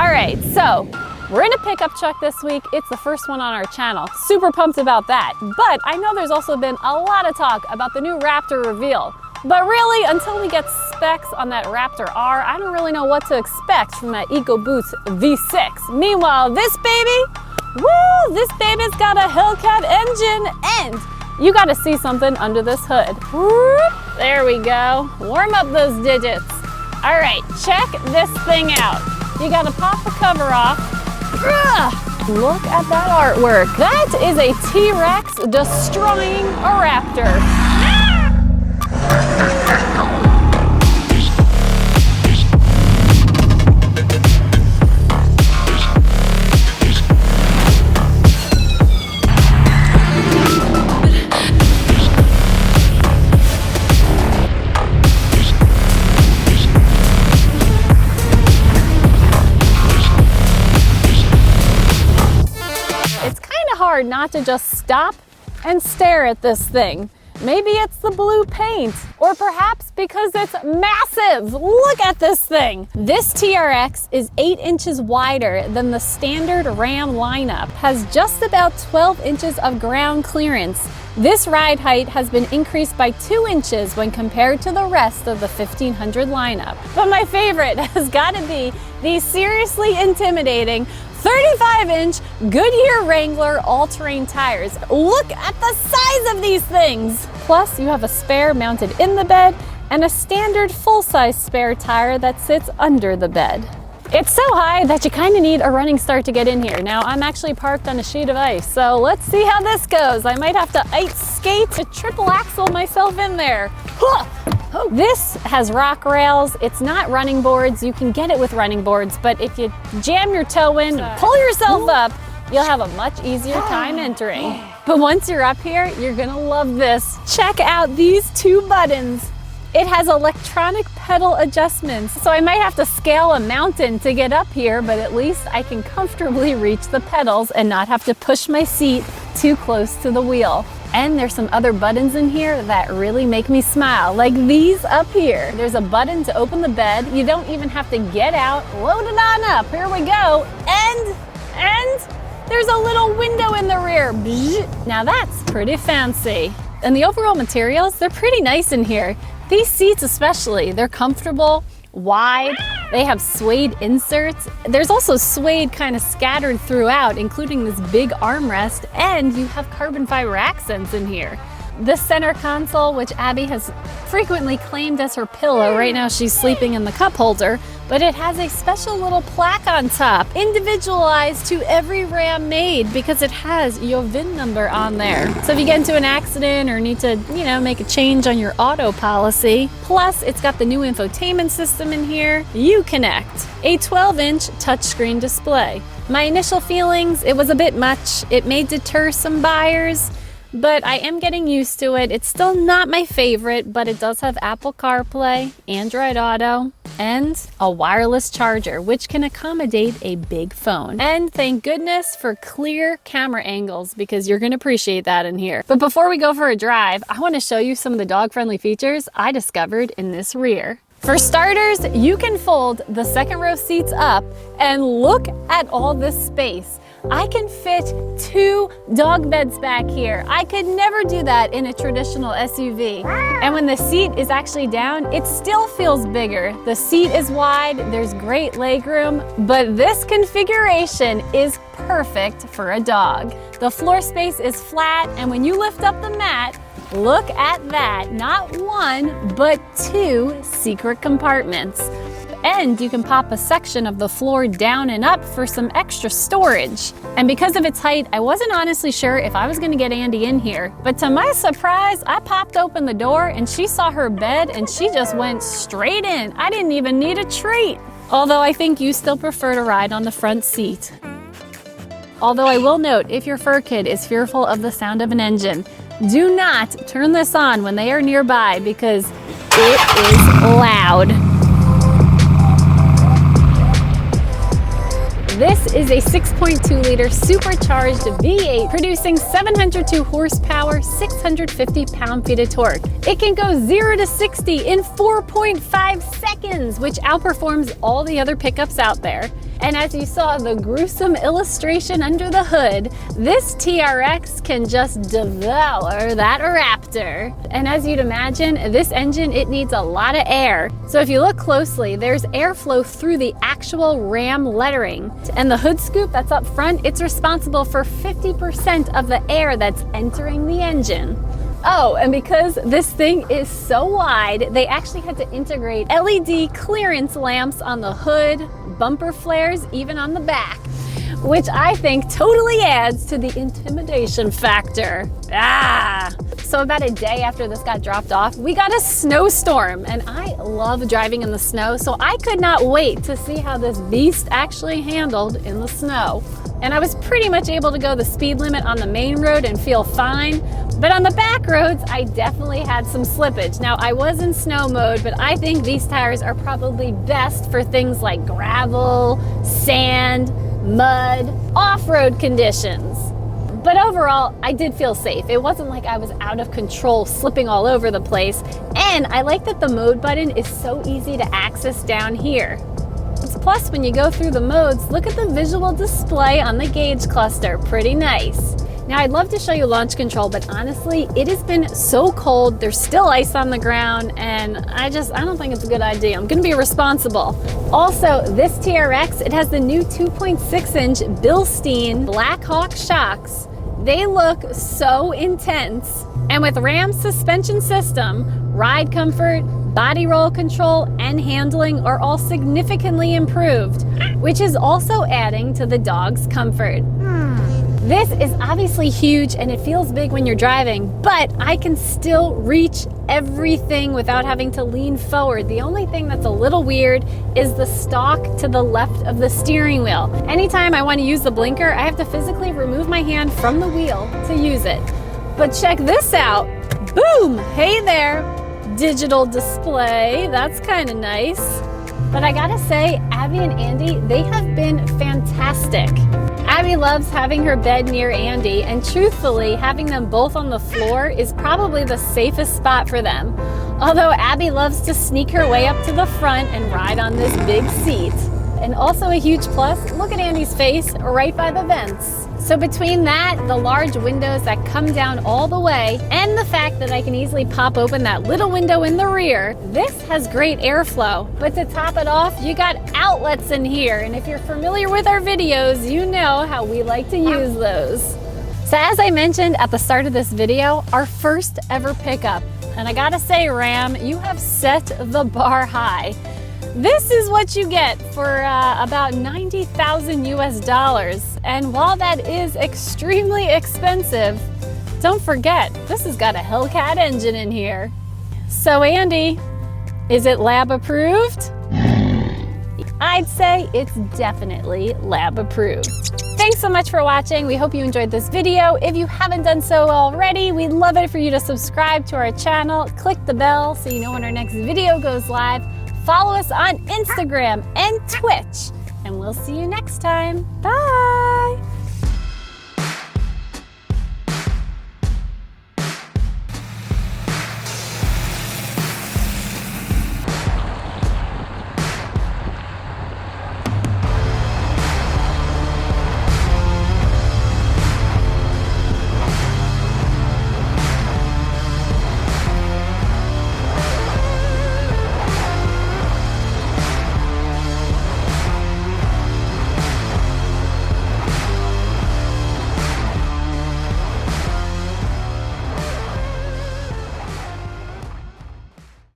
All right, so we're in a pickup truck this week. It's the first one on our channel. Super pumped about that. But I know there's also been a lot of talk about the new Raptor reveal. But really, until we get specs on that Raptor R, I don't really know what to expect from that EcoBoost V6. Meanwhile, this baby, woo, this baby's got a Hellcat engine, and you gotta see something under this hood. Whoop, there we go. Warm up those digits. All right, check this thing out. You gotta pop the cover off. Ugh, look at that artwork. That is a T-Rex destroying a Raptor. Hard not to just stop and stare at this thing. Maybe it's the blue paint, or perhaps because it's massive. Look at this thing. This TRX is 8 inches wider than the standard Ram lineup, has just about 12 inches of ground clearance. This ride height has been increased by 2 inches when compared to the rest of the 1500 lineup. But my favorite has got to be these seriously intimidating 35-inch Goodyear Wrangler all-terrain tires. Look at the size of these things! Plus, you have a spare mounted in the bed and a standard full-size spare tire that sits under the bed. It's so high that you kind of need a running start to get in here. Now, I'm actually parked on a sheet of ice, so let's see how this goes. I might have to ice skate to triple axle myself in there. Huh. This has rock rails. It's not running boards. You can get it with running boards, but if you jam your toe in, pull yourself up, you'll have a much easier time entering. But once you're up here, you're gonna love this. Check out these 2 buttons. It has electronic pedal adjustments, so I might have to scale a mountain to get up here, but at least I can comfortably reach the pedals and not have to push my seat too close to the wheel. And there's some other buttons in here that really make me smile, like these up here. There's a button to open the bed. You don't even have to get out. Load it on up. Here we go. And there's a little window in the rear. Now that's pretty fancy. And the overall materials, they're pretty nice in here. These seats especially, they're comfortable, wide, they have suede inserts. There's also suede kind of scattered throughout, including this big armrest, and you have carbon fiber accents in here. The center console, which Abby has frequently claimed as her pillow, right now she's sleeping in the cup holder, but it has a special little plaque on top, individualized to every Ram made because it has your VIN number on there. So if you get into an accident or need to, make a change on your auto policy, plus it's got the new infotainment system in here, Uconnect, a 12-inch touchscreen display. My initial feelings, it was a bit much. It may deter some buyers, but I am getting used to it. It's still not my favorite, but it does have Apple CarPlay, Android Auto, and a wireless charger, which can accommodate a big phone. And thank goodness for clear camera angles, because you're gonna appreciate that in here. But before we go for a drive, I wanna show you some of the dog-friendly features I discovered in this rear. For starters, you can fold the second row seats up and look at all this space. I can fit 2 dog beds back here. I could never do that in a traditional SUV. And when the seat is actually down, it still feels bigger. The seat is wide, there's great legroom, but this configuration is perfect for a dog. The floor space is flat, and when you lift up the mat, look at that. Not 1, but 2 secret compartments. And you can pop a section of the floor down and up for some extra storage. And because of its height, I wasn't honestly sure if I was gonna get Andy in here. But to my surprise, I popped open the door and she saw her bed and she just went straight in. I didn't even need a treat. Although I think you still prefer to ride on the front seat. Although I will note, if your fur kid is fearful of the sound of an engine, do not turn this on when they are nearby because it is loud. This is a 6.2-liter supercharged V8 producing 702 horsepower, 650 pound-feet of torque. It can go 0 to 60 in 4.5 seconds, which outperforms all the other pickups out there. And as you saw the gruesome illustration under the hood, this TRX can just devour that Raptor. And as you'd imagine, this engine, it needs a lot of air. So if you look closely, there's airflow through the actual Ram lettering. And the hood scoop that's up front, it's responsible for 50% of the air that's entering the engine. Oh, and because this thing is so wide, they actually had to integrate LED clearance lamps on the hood, bumper flares, even on the back, which I think totally adds to the intimidation factor. So about a day after this got dropped off, we got a snowstorm, and I love driving in the snow, so I could not wait to see how this beast actually handled in the snow. And I was pretty much able to go the speed limit on the main road and feel fine. But on the back roads, I definitely had some slippage. Now, I was in snow mode, but I think these tires are probably best for things like gravel, sand, mud, off-road conditions. But overall, I did feel safe. It wasn't like I was out of control, slipping all over the place. And I like that the mode button is so easy to access down here. Plus, when you go through the modes, look at the visual display on the gauge cluster. Pretty nice. Now, I'd love to show you launch control, but honestly, it has been so cold. There's still ice on the ground, and I don't think it's a good idea. I'm gonna be responsible. Also, this TRX, it has the new 2.6-inch Bilstein Blackhawk shocks. They look so intense. And with Ram's suspension system, ride comfort, body roll control, and handling are all significantly improved, which is also adding to the dog's comfort. This is obviously huge and it feels big when you're driving, but I can still reach everything without having to lean forward. The only thing that's a little weird is the stalk to the left of the steering wheel. Anytime I want to use the blinker, I have to physically remove my hand from the wheel to use it. But check this out. Boom! Hey there! Digital display. That's kind of nice. But I gotta say, Abby and Andy, they have been fantastic. Abby loves having her bed near Andy, and truthfully, having them both on the floor is probably the safest spot for them. Although Abby loves to sneak her way up to the front and ride on this big seat. And also a huge plus, look at Andy's face right by the vents. So between that, the large windows that come down all the way, and the fact that I can easily pop open that little window in the rear, this has great airflow. But to top it off, you got outlets in here. And if you're familiar with our videos, you know how we like to use those. So as I mentioned at the start of this video, our first ever pickup. And I gotta say, Ram, you have set the bar high. This is what you get for about $90,000 US. And while that is extremely expensive, don't forget, this has got a Hellcat engine in here. So Andy, is it lab approved? I'd say it's definitely lab approved. Thanks so much for watching. We hope you enjoyed this video. If you haven't done so already, we'd love it for you to subscribe to our channel, click the bell so you know when our next video goes live. Follow us on Instagram and Twitch, and we'll see you next time. Bye!